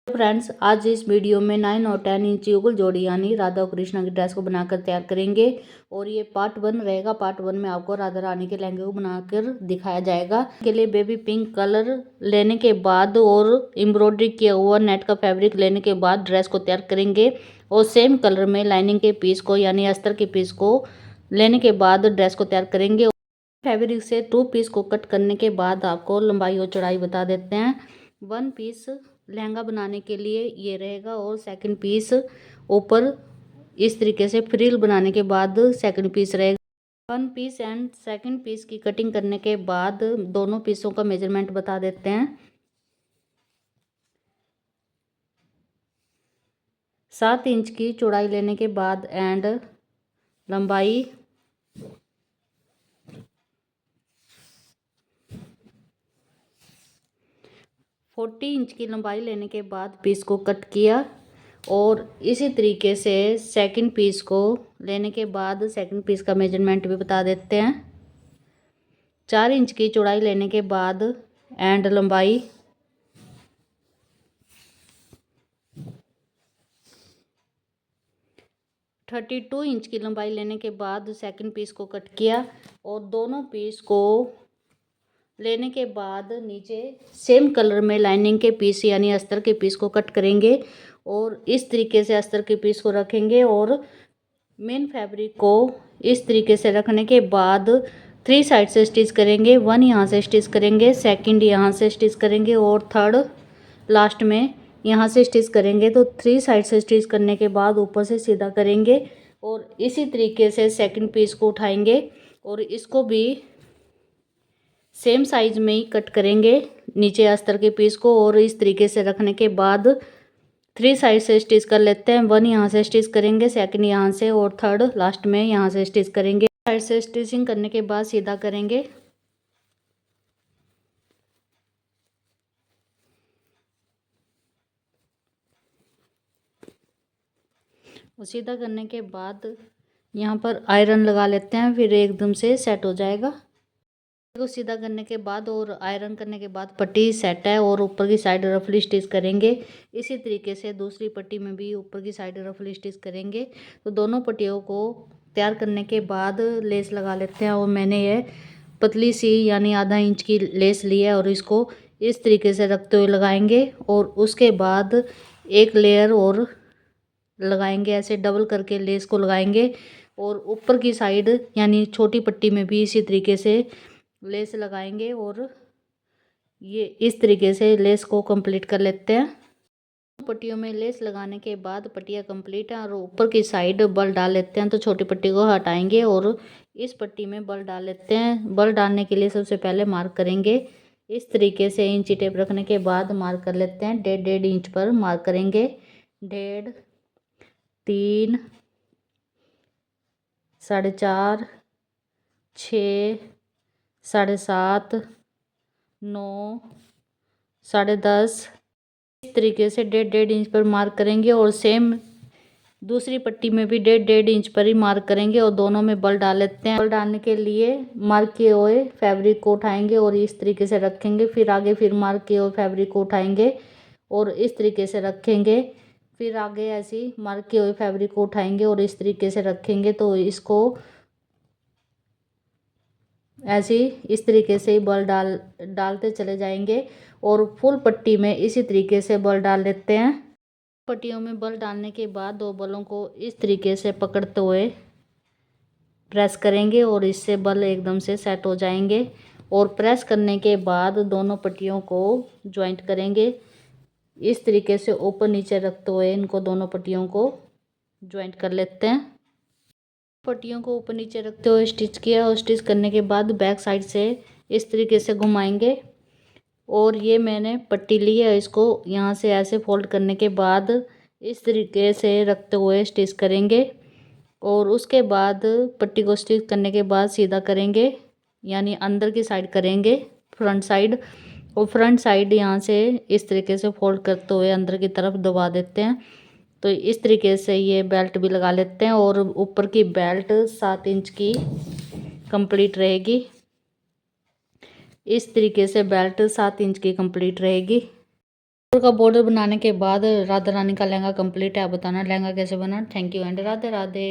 Friends, आज इस video में 9 और 10 इंच युगल जोड़ी यानी राधा और कृष्णा की ड्रेस को बनाकर तैयार करेंगे। और ये पार्ट 1 रहेगा। पार्ट 1 में आपको राधा रानी के लहंगे को बनाकर दिखाया जाएगा। के लिए बेबी पिंक कलर लेने के बाद और एम्ब्रॉयडरी किया हुआ नेट का फैब्रिक लेने के बाद ड्रेस को तैयार करेंगे। और सेम कलर में लाइनिंग के पीस को यानी अस्तर के पीस को लेने के बाद ड्रेस को तैयार करेंगे। फैब्रिक से 2 पीस को कट करने के बाद आपको लंबाई और चौड़ाई बता देते हैं। 1 पीस लहंगा बनाने के लिए ये रहेगा और सेकंड पीस ऊपर इस तरीके से फ्रिल बनाने के बाद सेकंड पीस रहेगा। 1 पीस एंड सेकंड पीस की कटिंग करने के बाद दोनों पीसों का मेजरमेंट बता देते हैं। 7 इंच की चौड़ाई लेने के बाद एंड लंबाई 40 इंच की लंबाई लेने के बाद पीस को कट किया। और इसी तरीके से सेकंड पीस को लेने के बाद सेकंड पीस का मेजरमेंट भी बता देते हैं। 4 इंच की चौड़ाई लेने के बाद एंड लंबाई 32 इंच की लंबाई लेने के बाद सेकंड पीस को कट किया। और दोनों पीस को लेने के बाद नीचे सेम कलर में लाइनिंग के पीस यानी अस्तर के पीस को कट करेंगे। और इस तरीके से अस्तर के पीस को रखेंगे और मेन फैब्रिक को इस तरीके से रखने के बाद 3 साइड से स्टिच करेंगे। 1 यहाँ से स्टिच करेंगे, सेकंड यहाँ से स्टिच करेंगे और थर्ड लास्ट में यहाँ से स्टिच करेंगे। तो 3 साइड से स्टिच करने के बाद ऊपर से सीधा करेंगे और इसी तरीके से सेकंड पीस को उठाएंगे और इसको भी सेम साइज में ही कट करेंगे नीचे अस्तर के पीस को। और इस तरीके से रखने के बाद 3 साइड से स्टिच कर लेते हैं। 1 यहाँ से स्टिच करेंगे, सेकंड यहाँ से और थर्ड लास्ट में यहाँ से स्टिच करेंगे। साइड से स्टिचिंग करने के बाद सीधा करेंगे। और सीधा करने के बाद यहाँ पर आयरन लगा लेते हैं, फिर एकदम से सेट हो जाएगा। को सीधा करने के बाद और आयरन करने के बाद पट्टी सेट है और ऊपर की साइड रफली स्टिच करेंगे। इसी तरीके से दूसरी पट्टी में भी ऊपर की साइड रफली स्टिच करेंगे। तो दोनों पट्टियों को तैयार करने के बाद लेस लगा लेते हैं। और मैंने ये पतली सी यानी आधा इंच की लेस ली है और इसको इस तरीके से रखते हुए लगाएंगे। और उसके बाद एक लेयर और लगाएंगे, ऐसे डबल करके लेस को लगाएंगे। और ऊपर की साइड यानी छोटी पट्टी में भी इसी तरीके से लेस लगाएंगे। और ये इस तरीके से लेस को कंप्लीट कर लेते हैं। पट्टियों में लेस लगाने के बाद पट्टियाँ कंप्लीट हैं और ऊपर की साइड बल डाल लेते हैं। तो छोटी पट्टी को हटाएंगे और इस पट्टी में बल डाल लेते हैं। बल डालने के लिए सबसे पहले मार्क करेंगे। इस तरीके से इंची टेप रखने के बाद मार्क कर लेते हैं। 1.5 इंच पर मार्क करेंगे। 1.5, 3, 4.5, 6, 7.5, 9, 10.5 इस तरीके से 1.5 इंच पर मार्क करेंगे। और सेम दूसरी पट्टी में भी 1.5 इंच पर ही मार्क करेंगे और दोनों में बल डाल लेते हैं। बल डालने के लिए मार्क किए हुए फैब्रिक को उठाएंगे और इस तरीके से रखेंगे। फिर आगे फिर मार्क किए हुए फैब्रिक को उठाएंगे और इस तरीके से रखेंगे। फिर आगे ऐसे ही मार्क किए हुए फैब्रिक को उठाएंगे और इस तरीके से रखेंगे। तो इसको ऐसे ही इस तरीके से ही बल डालते चले जाएंगे और फुल पट्टी में इसी तरीके से बल डाल लेते हैं। पट्टियों में बल डालने के बाद 2 बलों को इस तरीके से पकड़ते हुए प्रेस करेंगे और इससे बल एकदम से सेट हो जाएंगे। और प्रेस करने के बाद दोनों पट्टियों को ज्वाइंट करेंगे। इस तरीके से ऊपर नीचे रखते हुए इनको दोनों पट्टियों को ज्वाइंट कर लेते हैं। पट्टियों को ऊपर नीचे रखते हुए स्टिच किया और स्टिच करने के बाद बैक साइड से इस तरीके से घुमाएंगे। और ये मैंने पट्टी ली है, इसको यहाँ से ऐसे फोल्ड करने के बाद इस तरीके से रखते हुए स्टिच करेंगे। और उसके बाद पट्टी को स्टिच करने के बाद सीधा करेंगे यानी अंदर की साइड करेंगे, फ्रंट साइड। और फ्रंट साइड यहाँ से इस तरीके से फोल्ड करते हुए अंदर की तरफ दबा देते हैं। तो इस तरीके से ये बेल्ट भी लगा लेते हैं और ऊपर की बेल्ट 7 इंच की कंप्लीट रहेगी। इस तरीके से बेल्ट 7 इंच की कंप्लीट रहेगी। का बॉर्डर बनाने के बाद राधा रानी का लहंगा कंप्लीट है। आप बताना लहंगा कैसे बना। Thank you and Radhe Radhe.